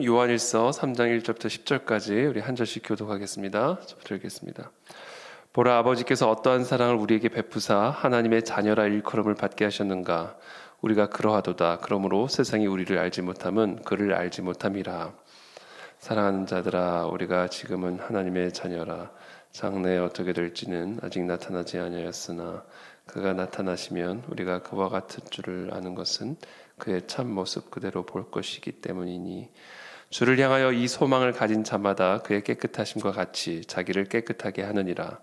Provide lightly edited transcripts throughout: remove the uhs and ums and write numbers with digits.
요한일서 3장 1절부터 10절까지 우리 한 절씩 교독하겠습니다. 저부터 읽겠습니다. 보라, 아버지께서 어떠한 사랑을 우리에게 베푸사 하나님의 자녀라 일컬음을 받게 하셨는가. 우리가 그러하도다. 그러므로 세상이 우리를 알지 못함은 그를 알지 못함이라. 사랑하는 자들아, 우리가 지금은 하나님의 자녀라. 장래에 어떻게 될지는 아직 나타나지 아니하였으나 그가 나타나시면 우리가 그와 같을 줄을 아는 것은 그의 참 모습 그대로 볼 것이기 때문이니, 주를 향하여 이 소망을 가진 자마다 그의 깨끗하심과 같이 자기를 깨끗하게 하느니라.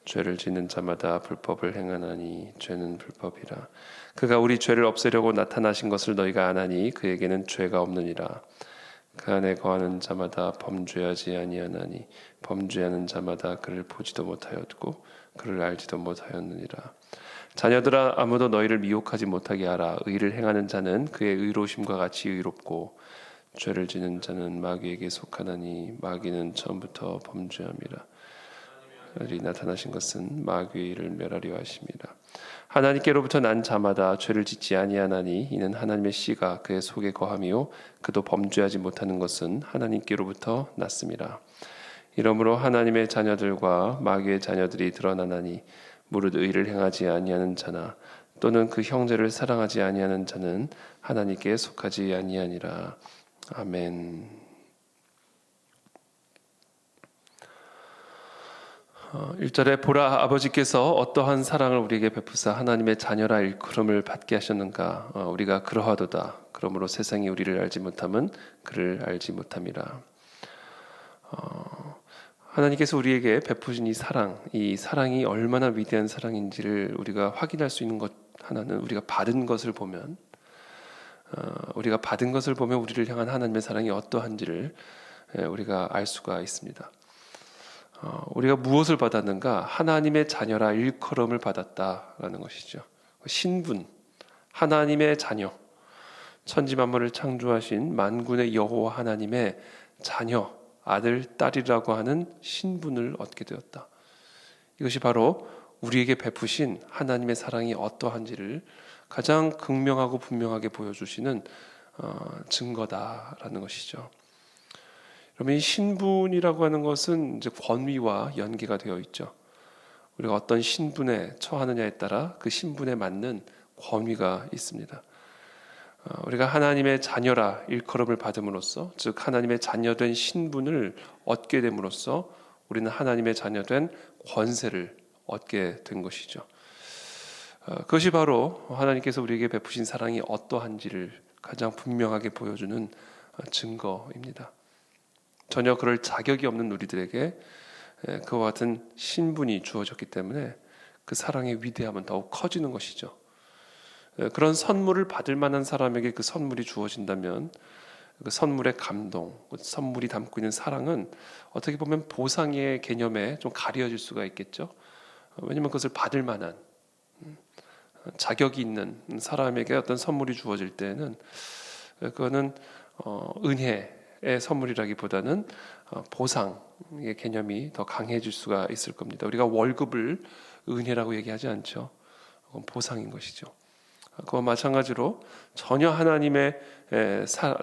죄를 짓는 자마다 불법을 행하나니 죄는 불법이라. 그가 우리 죄를 없애려고 나타나신 것을 너희가 아나니 그에게는 죄가 없느니라. 그 안에 거하는 자마다 범죄하지 아니하나니 범죄하는 자마다 그를 보지도 못하였고 그를 알지도 못하였느니라. 자녀들아, 아무도 너희를 미혹하지 못하게 하라. 의를 행하는 자는 그의 의로우심과 같이 의롭고 죄를 지는 자는 마귀에게 속하나니 마귀는 처음부터 범죄함이라. 이 나타나신 것은 마귀의 일을 멸하려 하심이라. 하나님께로부터 난 자마다 죄를 짓지 아니하나니 이는 하나님의 씨가 그의 속에 거함이요 그도 범죄하지 못하는 것은 하나님께로부터 났음이라. 이러므로 하나님의 자녀들과 마귀의 자녀들이 드러나나니 무릇 의를 행하지 아니하는 자나 또는 그 형제를 사랑하지 아니하는 자는 하나님께 속하지 아니하니라. 아멘. 1절에 보라, 아버지께서 어떠한 사랑을 우리에게 베푸사 하나님의 자녀라 일컬음을 받게 하셨는가. 우리가 그러하도다. 그러므로 세상이 우리를 알지 못함은 그를 알지 못함이라. 하나님께서 우리에게 베푸신 이 사랑이 얼마나 위대한 사랑인지를 우리가 확인할 수 있는 것 하나는 우리가 받은 것을 보면 우리를 향한 하나님의 사랑이 어떠한지를 우리가 알 수가 있습니다. 우리가 무엇을 받았는가? 하나님의 자녀라 일컬음을 받았다라는 것이죠. 신분, 하나님의 자녀, 천지만물을 창조하신 만군의 여호와 하나님의 자녀, 아들, 딸이라고 하는 신분을 얻게 되었다. 이것이 바로 우리에게 베푸신 하나님의 사랑이 어떠한지를 가장 극명하고 분명하게 보여주시는 증거다라는 것이죠. 그러면 이 신분이라고 하는 것은 이제 권위와 연계가 되어 있죠. 우리가 어떤 신분에 처하느냐에 따라 그 신분에 맞는 권위가 있습니다. 우리가 하나님의 자녀라 일컬음을 받음으로써, 즉 하나님의 자녀된 신분을 얻게 됨으로써 우리는 하나님의 자녀된 권세를 얻게 된 것이죠. 그것이 바로 하나님께서 우리에게 베푸신 사랑이 어떠한지를 가장 분명하게 보여주는 증거입니다. 전혀 그럴 자격이 없는 우리들에게 그와 같은 신분이 주어졌기 때문에 그 사랑의 위대함은 더욱 커지는 것이죠. 그런 선물을 받을 만한 사람에게 그 선물이 주어진다면 그 선물의 감동, 그 선물이 담고 있는 사랑은 어떻게 보면 보상의 개념에 좀 가려질 수가 있겠죠. 왜냐하면 그것을 받을 만한 자격이 있는 사람에게 어떤 선물이 주어질 때는 그거는 은혜의 선물이라기보다는 보상의 개념이 더 강해질 수가 있을 겁니다. 우리가 월급을 은혜라고 얘기하지 않죠. 그건 보상인 것이죠. 그와 마찬가지로 전혀 하나님의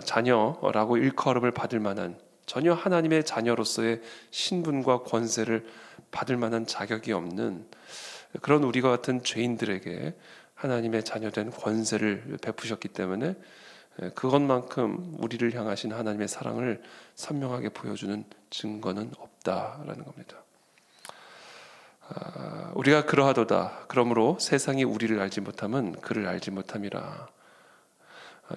자녀라고 일컬음을 받을 만한, 전혀 하나님의 자녀로서의 신분과 권세를 받을 만한 자격이 없는 그런 우리와 같은 죄인들에게 하나님의 자녀된 권세를 베푸셨기 때문에 그것만큼 우리를 향하신 하나님의 사랑을 선명하게 보여주는 증거는 없다라는 겁니다. 우리가 그러하도다. 그러므로 세상이 우리를 알지 못함은 그를 알지 못함이라.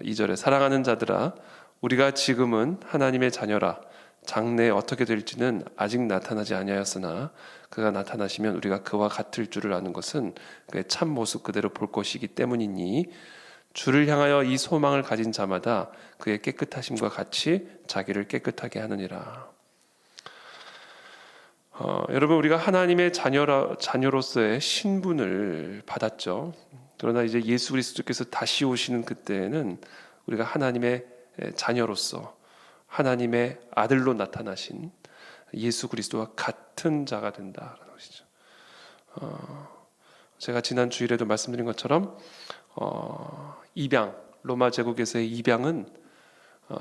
2절에 사랑하는 자들아, 우리가 지금은 하나님의 자녀라. 장래에 어떻게 될지는 아직 나타나지 아니하였으나 그가 나타나시면 우리가 그와 같을 줄을 아는 것은 그의 참 모습 그대로 볼 것이기 때문이니, 주를 향하여 이 소망을 가진 자마다 그의 깨끗하심과 같이 자기를 깨끗하게 하느니라. 여러분, 우리가 하나님의 자녀로서의 신분을 받았죠. 그러나 이제 예수 그리스도께서 다시 오시는 그때에는 우리가 하나님의 자녀로서 하나님의 아들로 나타나신 예수 그리스도와 같은 자가 된다는 것이죠. 제가 지난 주일에도 말씀드린 것처럼 입양, 로마 제국에서의 입양은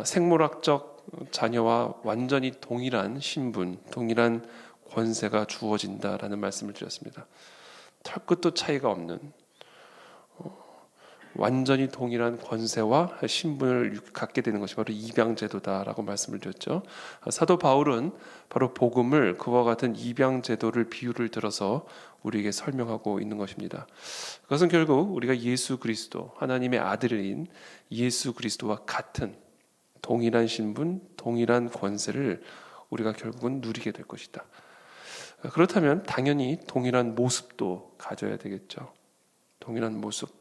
생물학적 자녀와 완전히 동일한 신분, 동일한 권세가 주어진다라는 말씀을 드렸습니다. 털끝도 차이가 없는 완전히 동일한 권세와 신분을 갖게 되는 것이 바로 입양제도다라고 말씀을 드렸죠. 사도 바울은 바로 복음을 그와 같은 입양제도를 비유를 들어서 우리에게 설명하고 있는 것입니다. 그것은 결국 우리가 예수 그리스도, 하나님의 아들인 예수 그리스도와 같은 동일한 신분, 동일한 권세를 우리가 결국은 누리게 될 것이다. 그렇다면 당연히 동일한 모습도 가져야 되겠죠. 동일한 모습.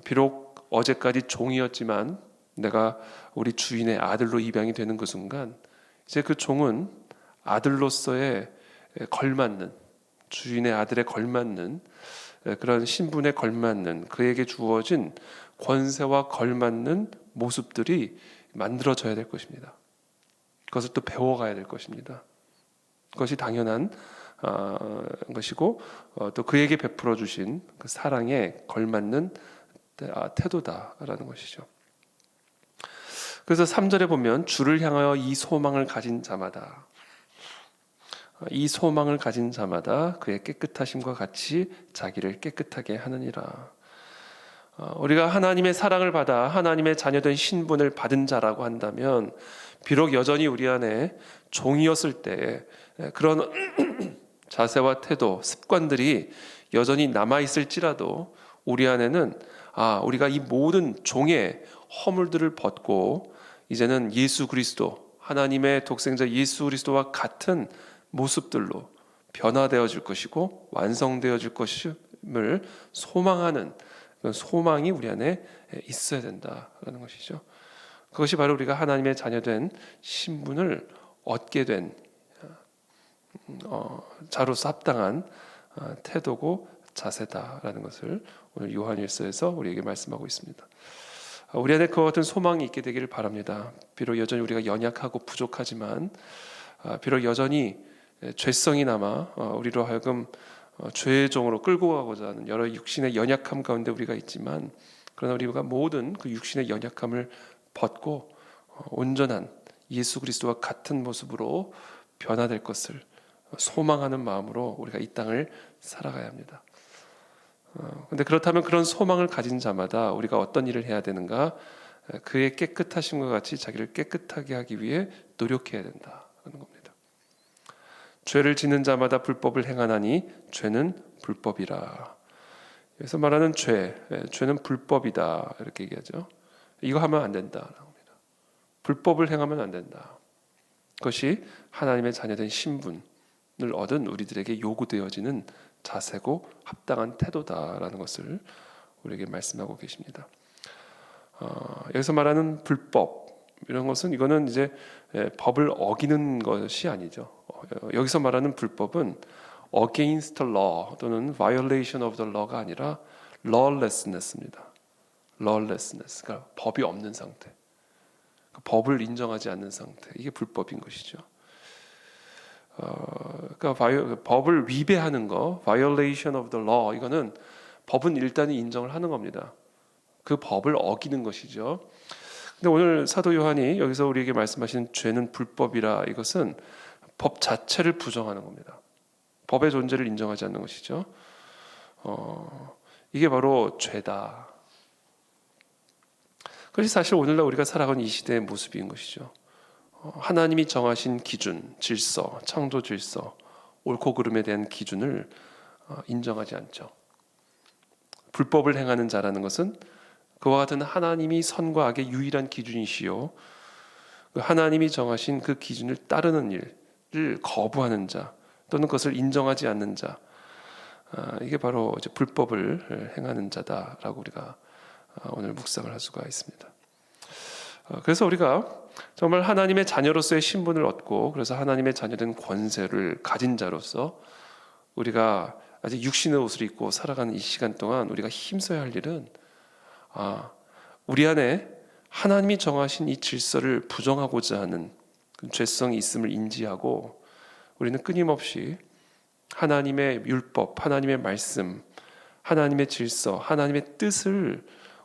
비록 어제까지 종이었지만 내가 우리 주인의 아들로 입양이 되는 그 순간 이제 그 종은 아들로서의 걸맞는, 주인의 아들에 걸맞는 그런 신분에 걸맞는, 그에게 주어진 권세와 걸맞는 모습들이 만들어져야 될 것입니다. 그것을 또 배워가야 될 것입니다. 그것이 당연한 것이고 또 그에게 베풀어 주신 그 사랑에 걸맞는 태도다라는 것이죠. 그래서 3절에 보면 주를 향하여 이 소망을 가진 자마다, 이 소망을 가진 자마다 그의 깨끗하심과 같이 자기를 깨끗하게 하느니라. 우리가 하나님의 사랑을 받아 하나님의 자녀된 신분을 받은 자라고 한다면 비록 여전히 우리 안에 종이었을 때 그런 자세와 태도, 습관들이 여전히 남아있을지라도 우리 안에는 우리가 이 모든 종의 허물들을 벗고 이제는 예수 그리스도, 하나님의 독생자 예수 그리스도와 같은 모습들로 변화되어질 것이고 완성되어질 것임을 소망하는 소망이 우리 안에 있어야 된다는 것이죠. 그것이 바로 우리가 하나님의 자녀된 신분을 얻게 된 자로서 합당한 태도고 자세다라는 것을 오늘 요한일서에서 우리에게 말씀하고 있습니다. 우리 안에 그와 같은 소망이 있게 되기를 바랍니다. 비록 여전히 우리가 연약하고 부족하지만, 비록 여전히 죄성이 남아 우리로 하여금 죄의 종으로 끌고 가고자 하는 여러 육신의 연약함 가운데 우리가 있지만, 그러나 우리가 모든 그 육신의 연약함을 벗고 온전한 예수 그리스도와 같은 모습으로 변화될 것을 소망하는 마음으로 우리가 이 땅을 살아가야 합니다. 근데 그렇다면 그런 소망을 가진 자마다 우리가 어떤 일을 해야 되는가? 그의 깨끗하심과 같이 자기를 깨끗하게 하기 위해 노력해야 된다는 겁니다. 죄를 짓는 자마다 불법을 행하나니 죄는 불법이라. 여기서 말하는 죄는 불법이다 이렇게 얘기하죠. 이거 하면 안 된다라고 합니다. 불법을 행하면 안 된다. 그것이 하나님의 자녀된 신분을 얻은 우리들에게 요구되어지는 자세고 합당한 태도다라는 것을 우리에게 말씀하고 계십니다. 여기서 말하는 불법 이런 것은 이거는 이제 법을 어기는 것이 아니죠. 여기서 말하는 불법은 against the law 또는 violation of the law가 아니라 lawlessness입니다. lawlessness, 그러니까 법이 없는 상태, 법을 인정하지 않는 상태, 이게 불법인 것이죠. 그러니까 법을 위배하는 거, violation of the law, 이거는 법은 일단 인정을 하는 겁니다. 그 법을 어기는 것이죠. 근데 오늘 사도 요한이 여기서 우리에게 말씀하신 죄는 불법이라, 이것은 법 자체를 부정하는 겁니다. 법의 존재를 인정하지 않는 것이죠. 이게 바로 죄다. 그것이 사실 오늘날 우리가 살아가는 이 시대의 모습인 것이죠. 하나님이 정하신 기준, 질서, 창조 질서, 옳고 그름에 대한 기준을 인정하지 않죠. 불법을 행하는 자라는 것은 그와 같은 하나님이 선과 악의 유일한 기준이시요, 하나님이 정하신 그 기준을 따르는 일을 거부하는 자 또는 그것을 인정하지 않는 자, 이게 바로 이제 불법을 행하는 자다라고 우리가 오늘 묵상을 할 수가 있습니다. 그래서 우리가 정말 하나님의 자녀로서의 신분을 얻고, 그래서 하나님의 자녀된 권세를 가진 자로서 우리가 아직 육신의 옷을 입고 살아가는 이 시간 동안 우리가 힘써야 할 일은, 우리 안에 하나님이 정하신 이 질서를 부정하고자 하는 죄성이 있음을 인지하고, 우리는 끊임없이 하나님의 율법, 하나님의 말씀, 하나님의 질서, 하나님의 뜻을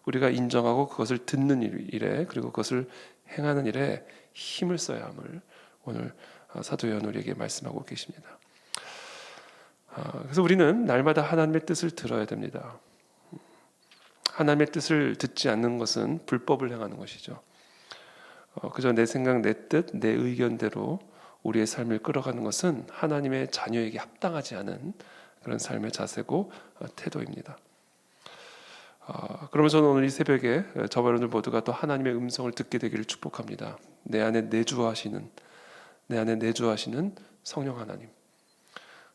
우리가 인정하고 그것을 듣는 일에 그리고 그것을 행하는 일에 힘을 써야 함을 오늘 사도 요한 우리에게 말씀하고 계십니다. 그래서 우리는 날마다 하나님의 뜻을 들어야 됩니다. 하나님의 뜻을 듣지 않는 것은 불법을 행하는 것이죠. 그저 내 생각, 내 뜻, 내 의견대로 우리의 삶을 끌어가는 것은 하나님의 자녀에게 합당하지 않은 그런 삶의 자세고 태도입니다. 그러면 저는 오늘 이 새벽에 저와 여러분들 모두가 또 하나님의 음성을 듣게 되기를 축복합니다. 내 안에 내주하시는 성령 하나님.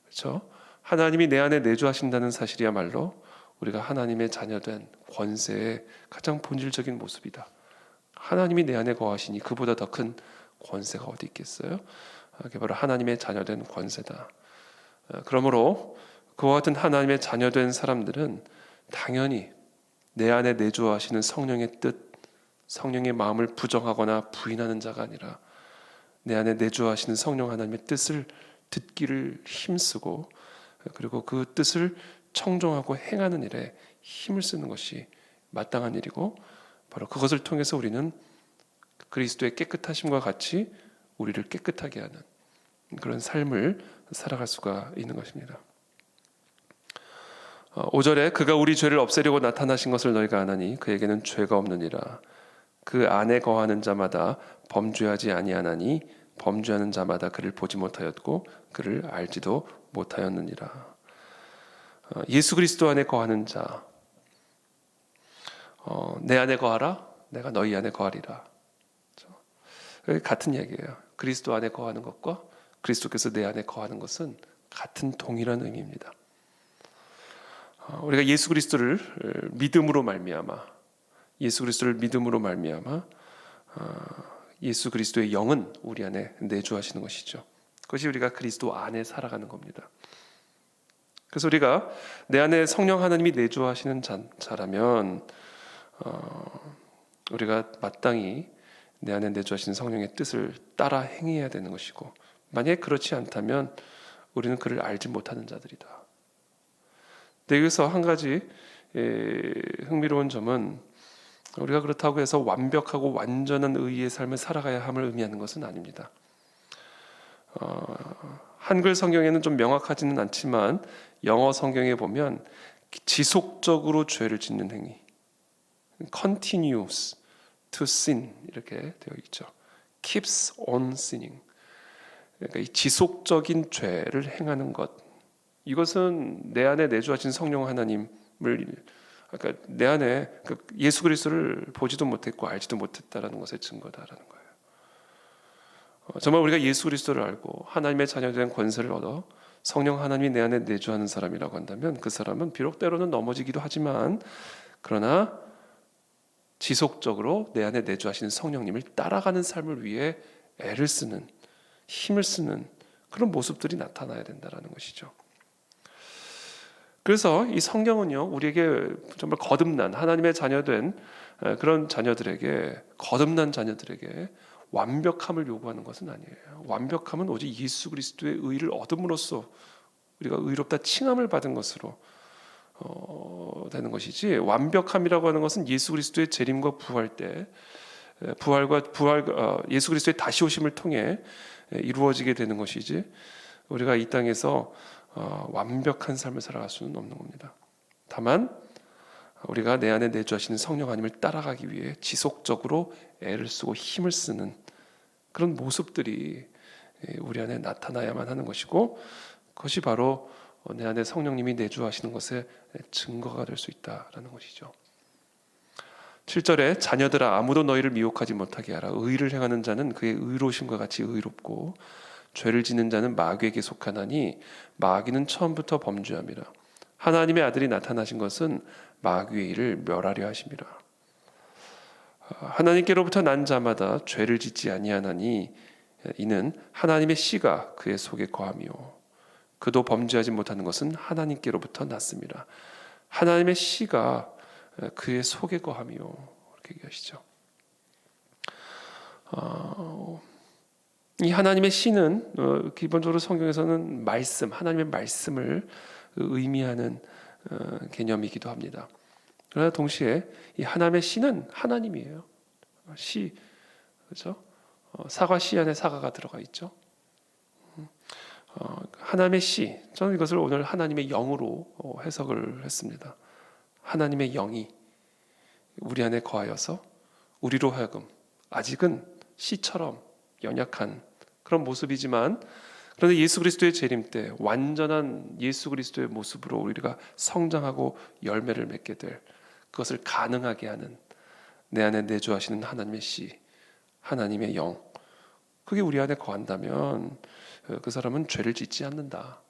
그렇죠? 하나님이 내 안에 내주하신다는 사실이야말로 우리가 하나님의 자녀된 권세의 가장 본질적인 모습이다. 하나님이 내 안에 거하시니 그보다 더 큰 권세가 어디 있겠어요? 그게 바로 하나님의 자녀된 권세다. 그러므로 그와 같은 하나님의 자녀된 사람들은 당연히 내 안에 내주하시는 성령의 뜻, 성령의 마음을 부정하거나 부인하는 자가 아니라 내 안에 내주하시는 성령 하나님의 뜻을 듣기를 힘쓰고 그리고 그 뜻을 청종하고 행하는 일에 힘을 쓰는 것이 마땅한 일이고 바로 그것을 통해서 우리는 그리스도의 깨끗하심과 같이 우리를 깨끗하게 하는 그런 삶을 살아갈 수가 있는 것입니다. 5절에 그가 우리 죄를 없애려고 나타나신 것을 너희가 아나니 그에게는 죄가 없느니라. 그 안에 거하는 자마다 범죄하지 아니하나니 범죄하는 자마다 그를 보지 못하였고 그를 알지도 못하였느니라. 예수 그리스도 안에 거하는 자, 내 안에 거하라, 내가 너희 안에 거하리라. 같은 얘기예요. 그리스도 안에 거하는 것과 그리스도께서 내 안에 거하는 것은 같은 동일한 의미입니다. 우리가 예수 그리스도를 믿음으로 말미암아 예수 그리스도의 영은 우리 안에 내주하시는 것이죠. 그것이 우리가 그리스도 안에 살아가는 겁니다. 그래서 우리가 내 안에 성령 하나님이 내주하시는 자라면 우리가 마땅히 내 안에 내주하시는 성령의 뜻을 따라 행해야 되는 것이고 만약에 그렇지 않다면 우리는 그를 알지 못하는 자들이다. 여기서 한 가지 흥미로운 점은 우리가 그렇다고 해서 완벽하고 완전한 의의 삶을 살아가야 함을 의미하는 것은 아닙니다. 한글 성경에는 좀 명확하지는 않지만 영어 성경에 보면 지속적으로 죄를 짓는 행위, continues to sin 이렇게 되어 있죠. keeps on sinning. 그러니까 이 지속적인 죄를 행하는 것, 이것은 내 안에 내주하신 성령 하나님을, 그러니까 내 안에 예수 그리스도를 보지도 못했고 알지도 못했다라는 것의 증거다라는 거예요. 정말 우리가 예수 그리스도를 알고 하나님의 자녀된 권세를 얻어 성령 하나님이 내 안에 내주하는 사람이라고 한다면 그 사람은 비록 때로는 넘어지기도 하지만 그러나 지속적으로 내 안에 내주하시는 성령님을 따라가는 삶을 위해 애를 쓰는, 힘을 쓰는 그런 모습들이 나타나야 된다는 것이죠. 그래서 이 성경은요, 우리에게 정말 거듭난 하나님의 자녀된 그런 자녀들에게, 거듭난 자녀들에게 완벽함을 요구하는 것은 아니에요. 완벽함은 오직 예수 그리스도의 의를 얻음으로써 우리가 의롭다 칭함을 받은 것으로 되는 것이지, 완벽함이라고 하는 것은 예수 그리스도의 재림과 부활 때 예수 그리스도의 다시 오심을 통해 이루어지게 되는 것이지, 우리가 이 땅에서 완벽한 삶을 살아갈 수는 없는 겁니다. 다만 우리가 내 안에 내주하시는 성령 하나님을 따라가기 위해 지속적으로 애를 쓰고 힘을 쓰는 그런 모습들이 우리 안에 나타나야만 하는 것이고, 그것이 바로 내 안에 성령님이 내주하시는 것의 증거가 될 수 있다라는 것이죠. 7절에 자녀들아 아무도 너희를 미혹하지 못하게 하라. 의를 행하는 자는 그의 의로우심과 같이 의롭고 죄를 짓는 자는 마귀에게 속하나니 마귀는 처음부터 범죄함이라. 하나님의 아들이 나타나신 것은 마귀의 일을 멸하려 하심이라. 하나님께로부터 난 자마다 죄를 짓지 아니하나니 이는 하나님의 씨가 그의 속에 거함이요 그도 범죄하지 못하는 것은 하나님께로부터 났습니다. 하나님의 씨가 그의 속에 거함이요 이렇게 얘기하시죠. 이 하나님의 씨는 기본적으로 성경에서는 말씀, 하나님의 말씀을 의미하는 개념이기도 합니다. 그러나 동시에 이 하나님의 씨는 하나님이에요. 씨, 그렇죠? 사과 씨 안에 사과가 들어가 있죠. 하나님의 씨, 저는 이것을 오늘 하나님의 영으로 해석을 했습니다. 하나님의 영이 우리 안에 거하여서 우리로 하여금 아직은 씨처럼 연약한 그런 모습이지만, 그런데 예수 그리스도의 재림 때 완전한 예수 그리스도의 모습으로 우리가 성장하고 열매를 맺게 될, 그것을 가능하게 하는 내 안에 내주하시는 하나님의 씨, 하나님의 영, 그게 우리 안에 거한다면 그 사람은 죄를 짓지 않는다.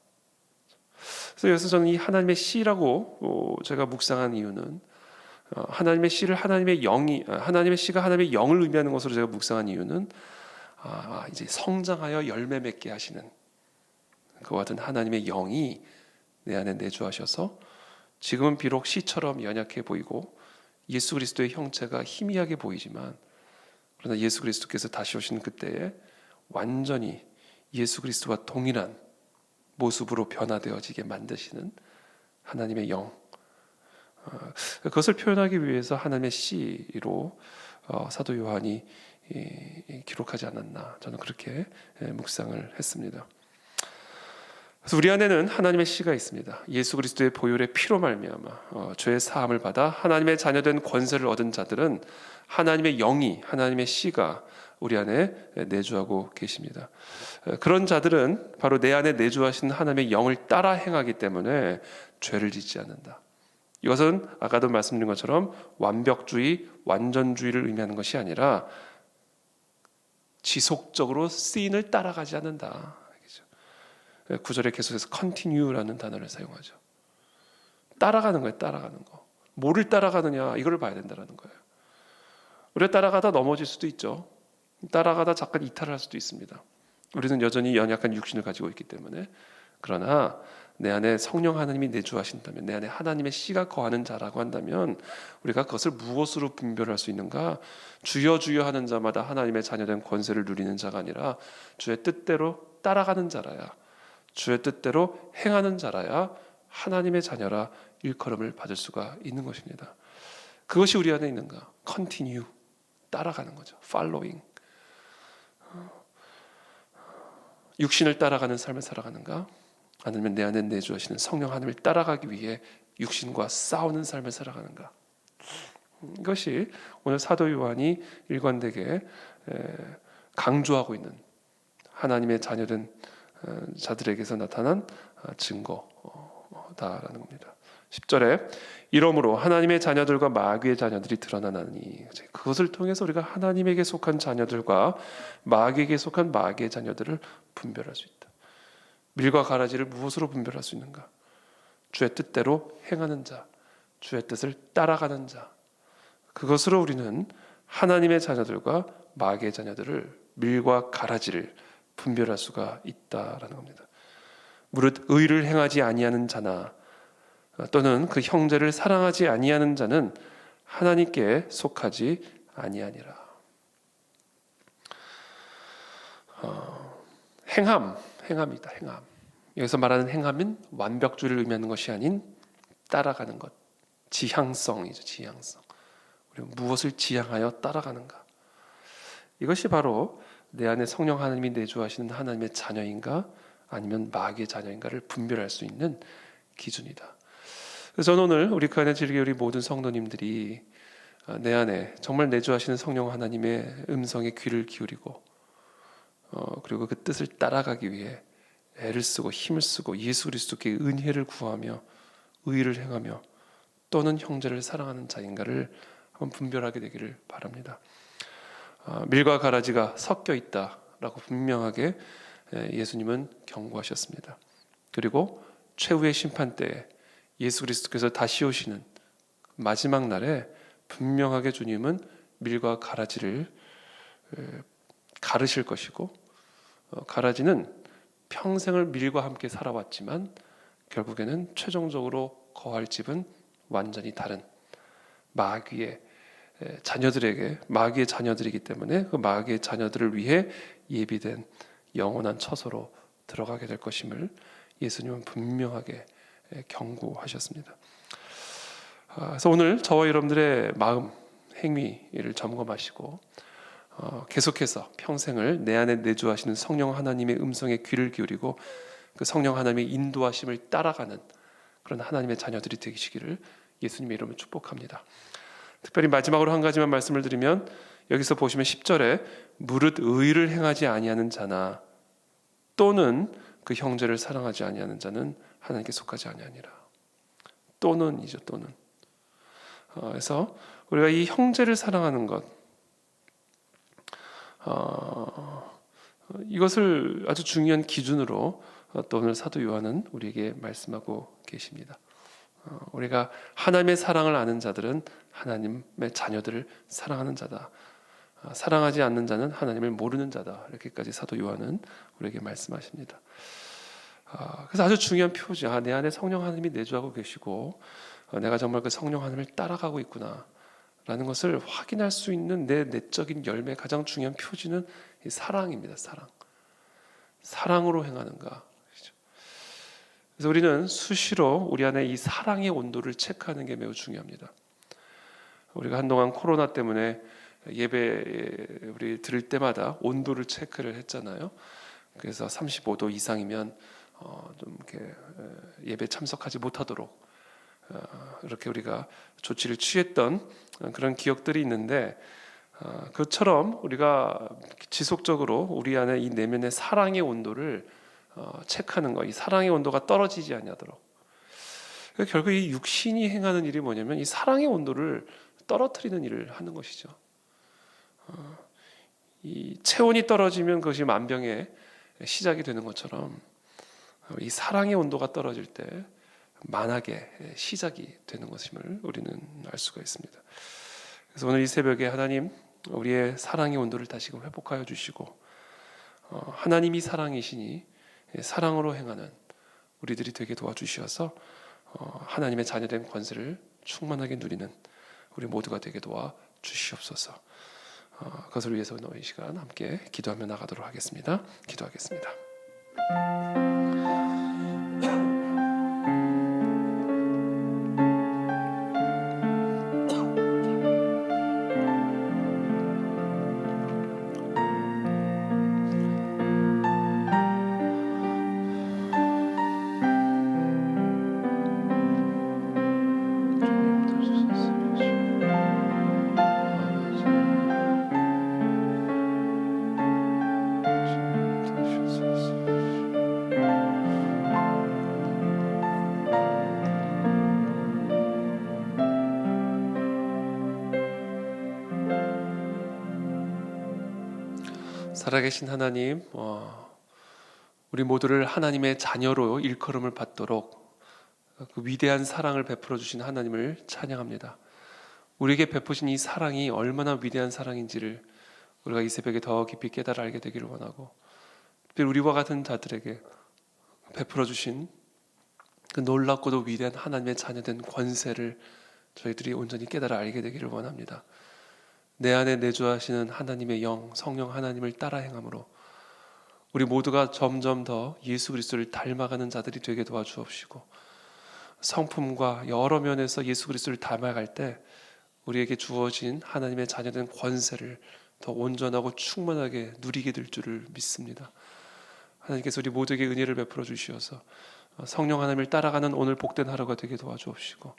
그래서 여기서 저는 이 하나님의 씨라고 제가 묵상한 이유는, 하나님의 씨를 하나님의 영이, 하나님의 씨가 하나님의 영을 의미하는 것으로 제가 묵상한 이유는, 이제 성장하여 열매 맺게 하시는 그와 같은 하나님의 영이 내 안에 내주하셔서 지금은 비록 씨처럼 연약해 보이고 예수 그리스도의 형체가 희미하게 보이지만, 그러나 예수 그리스도께서 다시 오시는 그때에 완전히 예수 그리스도와 동일한 모습으로 변화되어지게 만드시는 하나님의 영, 그것을 표현하기 위해서 하나님의 씨로 사도 요한이 기록하지 않았나, 저는 그렇게 묵상을 했습니다. 그래서 우리 안에는 하나님의 씨가 있습니다. 예수 그리스도의 보혈의 피로 말미암아 죄의 사함을 받아 하나님의 자녀된 권세를 얻은 자들은 하나님의 영이, 하나님의 씨가 우리 안에 내주하고 계십니다. 그런 자들은 바로 내 안에 내주하신 하나님의 영을 따라 행하기 때문에 죄를 짓지 않는다. 이것은 아까도 말씀드린 것처럼 완벽주의, 완전주의를 의미하는 것이 아니라 지속적으로 쓰인을 따라가지 않는다. 구절에 계속해서 continue라는 단어를 사용하죠. 따라가는 거예요. 따라가는 거. 뭐를 따라가느냐, 이걸 봐야 된다는 거예요. 우리가 따라가다 넘어질 수도 있죠. 따라가다 잠깐 이탈을 할 수도 있습니다. 우리는 여전히 연약한 육신을 가지고 있기 때문에. 그러나 내 안에 성령 하나님이 내주하신다면, 내 안에 하나님의 씨가 거하는 자라고 한다면 우리가 그것을 무엇으로 분별할 수 있는가? 주여 주여 하는 자마다 하나님의 자녀된 권세를 누리는 자가 아니라 주의 뜻대로 따라가는 자라야, 주의 뜻대로 행하는 자라야 하나님의 자녀라 일컬음을 받을 수가 있는 것입니다. 그것이 우리 안에 있는가? continue, 따라가는 거죠. following. 육신을 따라가는 삶을 살아가는가? 아니면 내 안에 내주하시는 성령 하나님을 따라가기 위해 육신과 싸우는 삶을 살아가는가? 이것이 오늘 사도 요한이 일관되게 강조하고 있는 하나님의 자녀된 자들에게서 나타난 증거다라는 겁니다. 10절에 이러므로 하나님의 자녀들과 마귀의 자녀들이 드러나나니, 그것을 통해서 우리가 하나님에게 속한 자녀들과 마귀에게 속한 마귀의 자녀들을 분별할 수 있다. 밀과 가라지를 무엇으로 분별할 수 있는가? 주의 뜻대로 행하는 자, 주의 뜻을 따라가는 자, 그것으로 우리는 하나님의 자녀들과 마귀의 자녀들을, 밀과 가라지를 분별할 수가 있다라는 겁니다. 무릇 의를 행하지 아니하는 자나 또는 그 형제를 사랑하지 아니하는 자는 하나님께 속하지 아니하니라. 행함이다. 행함. 여기서 말하는 행함은 완벽주의를 의미하는 것이 아닌 따라가는 것, 지향성이죠. 지향성. 우리가 무엇을 지향하여 따라가는가? 이것이 바로 내 안에 성령 하나님이 내주하시는 하나님의 자녀인가 아니면 마귀의 자녀인가를 분별할 수 있는 기준이다. 그래서 저는 오늘 우리 그 안에 지르게 우리 모든 성도님들이 내 안에 정말 내주하시는 성령 하나님의 음성에 귀를 기울이고 그리고 그 뜻을 따라가기 위해 애를 쓰고 힘을 쓰고 예수 그리스도께 은혜를 구하며 의를 행하며 또는 형제를 사랑하는 자인가를 한번 분별하게 되기를 바랍니다. 밀과 가라지가 섞여 있다라고 분명하게 예수님은 경고하셨습니다. 그리고 최후의 심판 때에 예수 그리스도께서 다시 오시는 마지막 날에 분명하게 주님은 밀과 가라지를 가르실 것이고, 가라지는 평생을 밀과 함께 살아왔지만 결국에는 최종적으로 거할 집은 완전히 다른 마귀의 자녀들에게, 마귀의 자녀들이기 때문에 그 마귀의 자녀들을 위해 예비된 영원한 처소로 들어가게 될 것임을 예수님은 분명하게 경고하셨습니다. 그래서 오늘 저와 여러분들의 마음, 행위를 점검하시고 계속해서 평생을 내 안에 내주하시는 성령 하나님의 음성에 귀를 기울이고 그 성령 하나님의 인도하심을 따라가는 그런 하나님의 자녀들이 되시기를 예수님의 이름으로 축복합니다. 특별히 마지막으로 한 가지만 말씀을 드리면 여기서 보시면 10절에 무릇 의를 행하지 아니하는 자나 또는 그 형제를 사랑하지 아니하는 자는 하나님께 속하지 아니하니라. 또는이죠. 또는. 그래서 우리가 이 형제를 사랑하는 것, 이것을 아주 중요한 기준으로 또 오늘 사도 요한은 우리에게 말씀하고 계십니다. 우리가 하나님의 사랑을 아는 자들은 하나님의 자녀들을 사랑하는 자다. 사랑하지 않는 자는 하나님을 모르는 자다. 이렇게까지 사도 요한은 우리에게 말씀하십니다. 그래서 아주 중요한 표지. 내 안에 성령 하나님이 내주하고 계시고 내가 정말 그 성령 하나님을 따라가고 있구나 라는 것을 확인할 수 있는 내 내적인 열매 가장 중요한 표지는 이 사랑입니다. 사랑으로 행하는가. 그래서 우리는 수시로 우리 안에 이 사랑의 온도를 체크하는 게 매우 중요합니다. 우리가 한동안 코로나 때문에 예배 우리 들을 때마다 온도를 체크를 했잖아요. 그래서 35도 이상이면 좀 이렇게 예배 참석하지 못하도록 이렇게 우리가 조치를 취했던 그런 기억들이 있는데 그처럼 우리가 지속적으로 우리 안에 이 내면의 사랑의 온도를 체크하는 거, 이 사랑의 온도가 떨어지지 아니하도록. 결국 이 육신이 행하는 일이 뭐냐면 이 사랑의 온도를 떨어뜨리는 일을 하는 것이죠. 이 체온이 떨어지면 그것이 만병의 시작이 되는 것처럼 이 사랑의 온도가 떨어질 때 만악의 시작이 되는 것임을 우리는 알 수가 있습니다. 그래서 오늘 이 새벽에 하나님 우리의 사랑의 온도를 다시금 회복하여 주시고 하나님이 사랑이시니 사랑으로 행하는 우리들이 되게 도와주시어서 하나님의 자녀된 권세를 충만하게 누리는 우리 모두가 되게 도와주시옵소서. 그것을 위해서 오늘 이 시간 함께 기도하며 나가도록 하겠습니다. 기도하겠습니다. 살아계신 하나님, 우리 모두를 하나님의 자녀로 일컬음을 받도록 그 위대한 사랑을 베풀어 주신 하나님을 찬양합니다. 우리에게 베푸신 이 사랑이 얼마나 위대한 사랑인지를 우리가 이 새벽에 더 깊이 깨달아 알게 되기를 원하고, 특별히 우리와 같은 자들에게 베풀어 주신 그 놀랍고도 위대한 하나님의 자녀된 권세를 저희들이 온전히 깨달아 알게 되기를 원합니다. 내 안에 내주하시는 하나님의 영, 성령 하나님을 따라 행함으로 우리 모두가 점점 더 예수 그리스도를 닮아가는 자들이 되게 도와주옵시고, 성품과 여러 면에서 예수 그리스도를 닮아갈 때 우리에게 주어진 하나님의 자녀된 권세를 더 온전하고 충만하게 누리게 될 줄을 믿습니다. 하나님께서 우리 모두에게 은혜를 베풀어 주시어서 성령 하나님을 따라가는 오늘 복된 하루가 되게 도와주옵시고,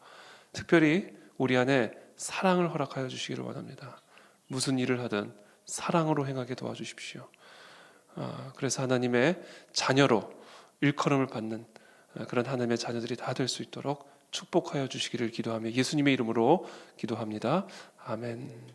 특별히 우리 안에 사랑을 허락하여 주시기를 원합니다. 무슨 일을 하든 사랑으로 행하게 도와주십시오. 그래서 하나님의 자녀로 일컬음을 받는 그런 하나님의 자녀들이 다 될 수 있도록 축복하여 주시기를 기도하며 예수님의 이름으로 기도합니다. 아멘.